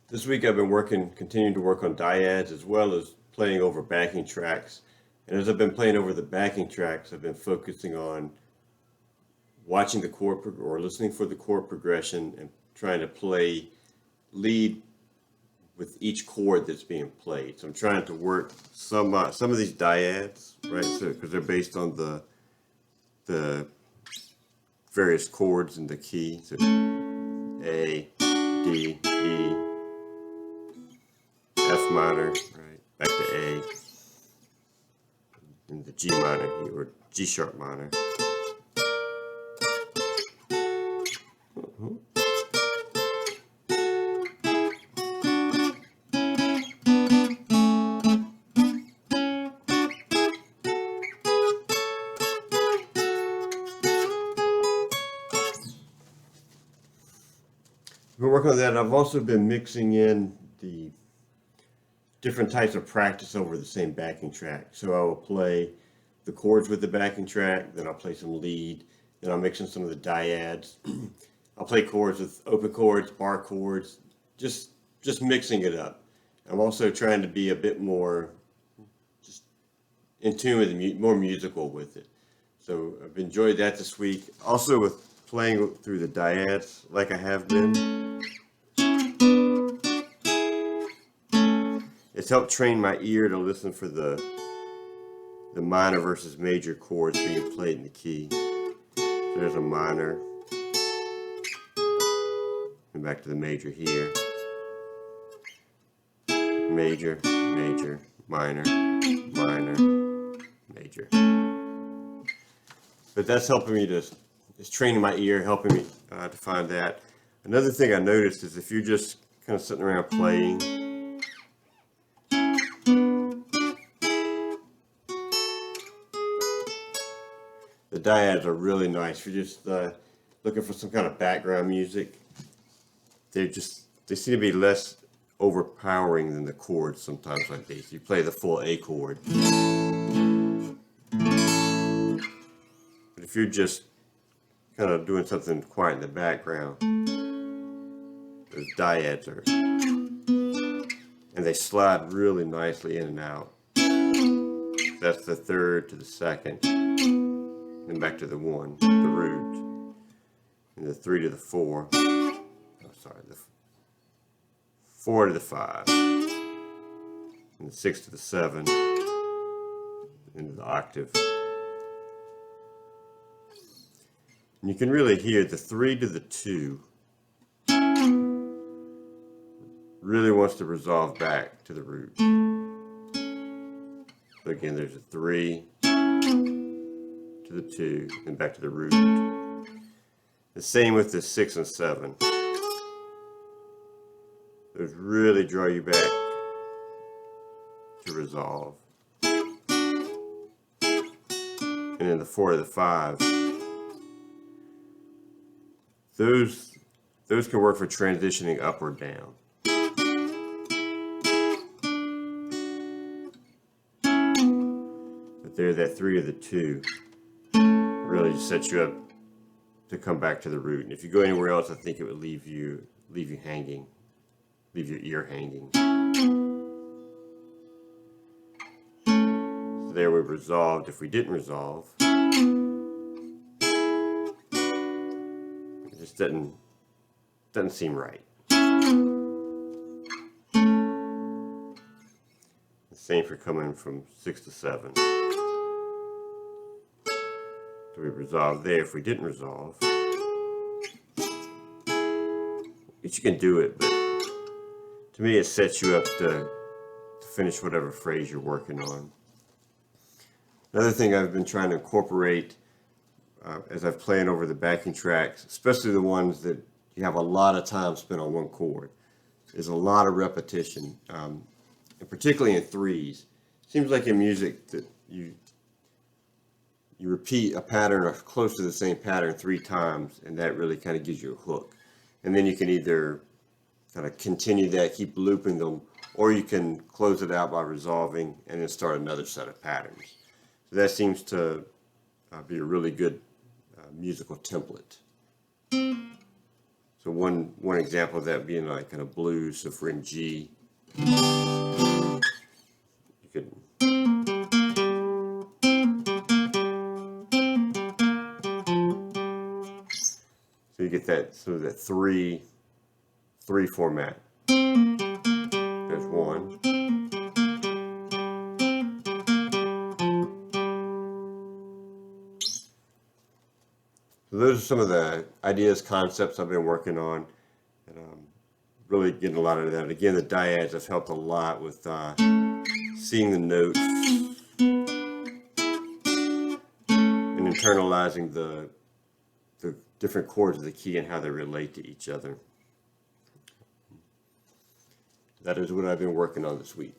This week I've been continuing to work on dyads as well as playing over backing tracks. And as I've been playing over the backing tracks, I've been focusing on watching the or listening for the chord progression and trying to play lead with each chord that's being played. So I'm trying to work some of these dyads, right? So because they're based on the various chords in the key. So A, D, E, F minor, right? Back to A, and the G minor or G sharp minor. I've been working on that. I've also been mixing in the different types of practice over the same backing track. So I will play the chords with the backing track, then I'll play some lead, then I'll mix in some of the dyads. I'll play chords with open chords, bar chords, just mixing it up. I'm also trying to be a bit more just in tune with more musical with it. So I've enjoyed that this week. Also with playing through the dyads like I have been, it's helped train my ear to listen for the minor versus major chords being played in the key. So there's a minor, and back to the major here. Major, major, minor, minor, major. But that's helping me it's training my ear, helping me to find that. Another thing I noticed is if you're just kind of sitting around playing, the dyads are really nice. If you're just looking for some kind of background music, they seem to be less overpowering than the chords sometimes like these. You play the full A chord. But if you're just kind of doing something quiet in the background, those dyads are, and they slide really nicely in and out. That's the third to the second, and back to the one, the root, and the three to the four. Oh, sorry, the four to the five, and the six to the seven, into the octave. And you can really hear the three to the two really wants to resolve back to the root. So again, there's a three to the two and back to the root. The same with the six and seven. Those really draw you back to resolve. And then the four to the five. Those can work for transitioning up or down. But there, that three to the two really just sets you up to come back to the root. And if you go anywhere else, I think it would leave you hanging, leave your ear hanging. So there we resolved. If we didn't resolve, it just doesn't seem right. The same for coming from 6 to 7. So we resolved there. If we didn't resolve, you can do it, but to me it sets you up to finish whatever phrase you're working on. Another thing I've been trying to incorporate as I've playing over the backing tracks, especially the ones that you have a lot of time spent on one chord, is a lot of repetition, and particularly in threes. It seems like in music that you repeat a pattern or close to the same pattern 3 times, and that really kind of gives you a hook. And then you can either kind of continue that, keep looping them, or you can close it out by resolving and then start another set of patterns. So that seems to be a really good musical template. So So one example of that being like kind of blues. So for in G, you could. So you get that sort of that three format. There's one. So those are some of the ideas, concepts I've been working on, and really getting a lot of that. Again, the dyads have helped a lot with seeing the notes and internalizing the different chords of the key and how they relate to each other. That is what I've been working on this week.